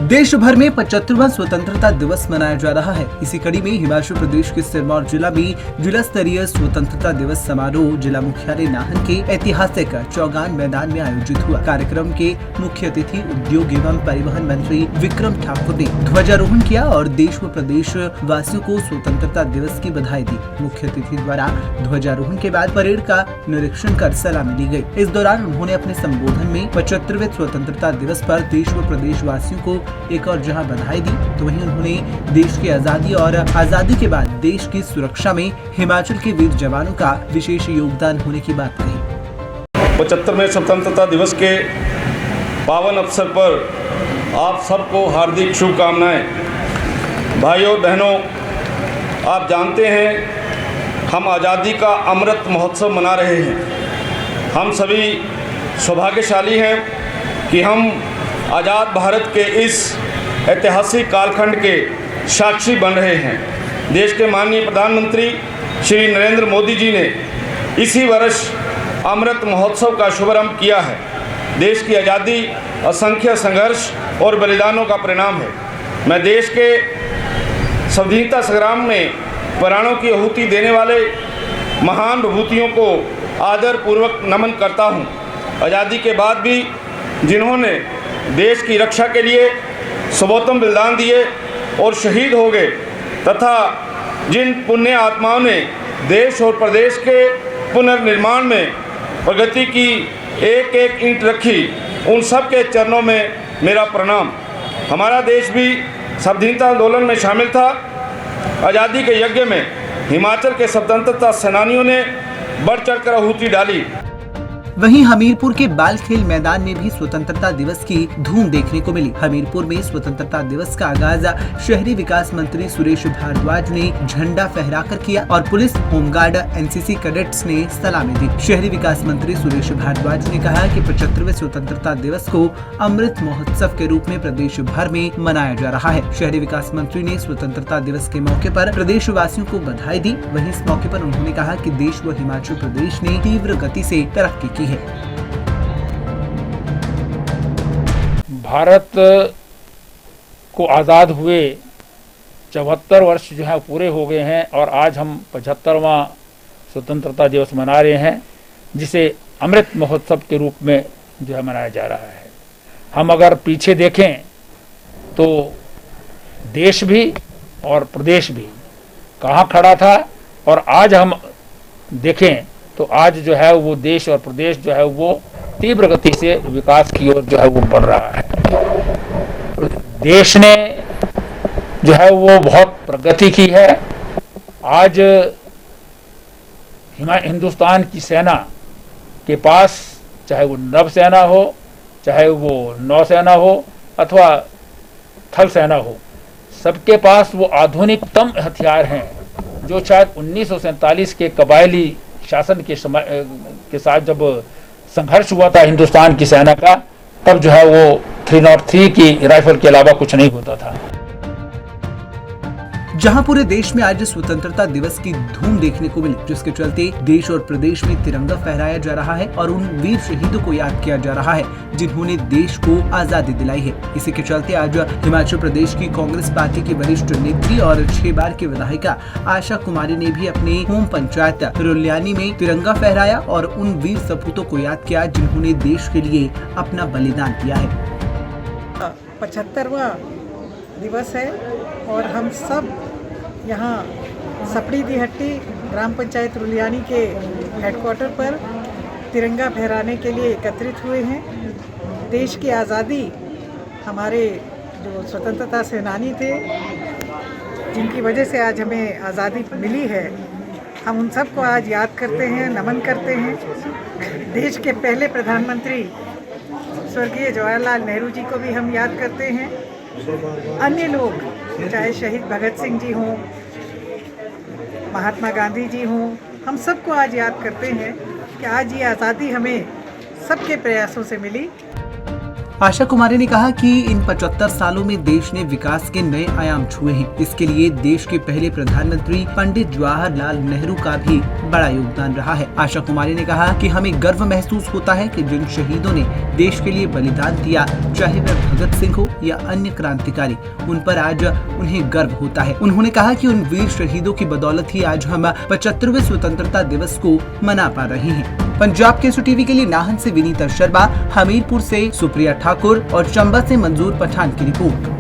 देश भर में 75वां स्वतंत्रता दिवस मनाया जा रहा है। इसी कड़ी में हिमाचल प्रदेश के सिरमौर जिला में जिला स्तरीय स्वतंत्रता दिवस समारोह जिला मुख्यालय नाहन के ऐतिहासिक चौगान मैदान में आयोजित हुआ। कार्यक्रम के मुख्य अतिथि उद्योग एवं परिवहन मंत्री विक्रम ठाकुर ने ध्वजारोहण किया और देश व प्रदेश वासियों को स्वतंत्रता दिवस की बधाई दी। मुख्य अतिथि द्वारा ध्वजारोहण के बाद परेड का निरीक्षण कर सलामी ली गयी। इस दौरान उन्होंने अपने संबोधन में 75वें स्वतंत्रता दिवस पर देश व प्रदेश वासियों को एक और जहां बधाई दी, तो वहीं उन्होंने देश की आजादी और आजादी के बाद देश की सुरक्षा में हिमाचल के वीर जवानों का विशेष योगदान होने की बात कही। 75वें स्वतंत्रता दिवस के पावन अवसर पर आप सबको हार्दिक शुभकामनाएं। भाइयों बहनों, आप जानते हैं हम आज़ादी का अमृत महोत्सव मना रहे हैं। हम सभी सौभाग्यशाली हैं कि हम आज़ाद भारत के इस ऐतिहासिक कालखंड के साक्षी बन रहे हैं। देश के माननीय प्रधानमंत्री श्री नरेंद्र मोदी जी ने इसी वर्ष अमृत महोत्सव का शुभारंभ किया है। देश की आज़ादी असंख्य संघर्ष और बलिदानों का परिणाम है। मैं देश के स्वाधीनता संग्राम में प्राणों की आहुति देने वाले महान विभूतियों को आदरपूर्वक नमन करता हूँ। आज़ादी के बाद भी जिन्होंने देश की रक्षा के लिए सर्वोत्तम बलिदान दिए और शहीद हो गए तथा जिन पुण्य आत्माओं ने देश और प्रदेश के पुनर्निर्माण में प्रगति की एक एक ईंट रखी, उन सब के चरणों में मेरा प्रणाम। हमारा देश भी स्वाधीनता आंदोलन में शामिल था। आज़ादी के यज्ञ में हिमाचल के स्वतंत्रता सेनानियों ने बढ़ चढ़कर आहुति डाली। वहीं हमीरपुर के बाल खेल मैदान में भी स्वतंत्रता दिवस की धूम देखने को मिली। हमीरपुर में स्वतंत्रता दिवस का आगाज शहरी विकास मंत्री सुरेश भारद्वाज ने झंडा फहराकर किया और पुलिस, होमगार्ड, एनसीसी कैडेट्स ने सलामी दी। शहरी विकास मंत्री सुरेश भारद्वाज ने कहा कि 75वें स्वतंत्रता दिवस को अमृत महोत्सव के रूप में प्रदेश भर में मनाया जा रहा है। शहरी विकास मंत्री ने स्वतंत्रता दिवस के मौके पर प्रदेश वासियों को बधाई दी। वहीं इस मौके पर उन्होंने कहा कि देश व हिमाचल प्रदेश ने तीव्र गति से तरक्की की है। भारत को आज़ाद हुए 74 वर्ष जो है पूरे हो गए हैं और आज हम 75वां स्वतंत्रता दिवस मना रहे हैं, जिसे अमृत महोत्सव के रूप में जो है मनाया जा रहा है। हम अगर पीछे देखें तो देश भी और प्रदेश भी कहाँ खड़ा था और आज हम देखें तो आज जो है वो देश और प्रदेश जो है वो तीव्र गति से विकास की ओर जो है वो बढ़ रहा है। देश ने जो है वो बहुत प्रगति की है। आज हिंदुस्तान की सेना के पास चाहे वो नौसेना हो, चाहे वो नौसेना हो अथवा थल सेना हो, सबके पास वो आधुनिकतम हथियार हैं जो शायद 1947 के कबायली शासन के साथ जब संघर्ष हुआ था हिंदुस्तान की सेना का, तब जो है वो 303 की राइफल के अलावा कुछ नहीं होता था। जहां पूरे देश में आज स्वतंत्रता दिवस की धूम देखने को मिली, जिसके चलते देश और प्रदेश में तिरंगा फहराया जा रहा है और उन वीर शहीदों को याद किया जा रहा है जिन्होंने देश को आजादी दिलाई है। इसी के चलते आज हिमाचल प्रदेश की कांग्रेस पार्टी की वरिष्ठ नेत्री और 6 बार की विधायिका आशा कुमारी ने भी अपने होम पंचायत रुल्यानी में तिरंगा फहराया और उन वीर सपूतों को याद किया जिन्होंने देश के लिए अपना बलिदान दिया है। 75वां दिवस है और हम सब यहाँ सपड़ी दी हट्टी ग्राम पंचायत रुलियानी के हेडक्वार्टर पर तिरंगा फहराने के लिए एकत्रित हुए हैं। देश की आज़ादी हमारे जो स्वतंत्रता सेनानी थे, जिनकी वजह से आज हमें आज़ादी मिली है, हम उन सबको आज याद करते हैं, नमन करते हैं। देश के पहले प्रधानमंत्री स्वर्गीय जवाहरलाल नेहरू जी को भी हम याद करते हैं। अन्य लोग चाहे शहीद भगत सिंह जी हों, महात्मा गांधी जी हों, हम सबको आज याद करते हैं कि आज ये आज़ादी हमें सबके प्रयासों से मिली। आशा कुमारी ने कहा कि इन 75 सालों में देश ने विकास के नए आयाम छुए हैं। इसके लिए देश के पहले प्रधानमंत्री पंडित जवाहरलाल नेहरू का भी बड़ा योगदान रहा है। आशा कुमारी ने कहा कि हमें गर्व महसूस होता है कि जिन शहीदों ने देश के लिए बलिदान दिया, चाहे वह भगत सिंह हो या अन्य क्रांतिकारी, उन पर आज उन्हें गर्व होता है। उन्होंने कहा कि उन वीर शहीदों की बदौलत ही आज हम 75वें स्वतंत्रता दिवस को मना पा रहे हैं। पंजाब केसरी टीवी के लिए नाहन से विनीता शर्मा, हमीरपुर से सुप्रिया ठाकुर और चंबा से मंजूर पठान की रिपोर्ट।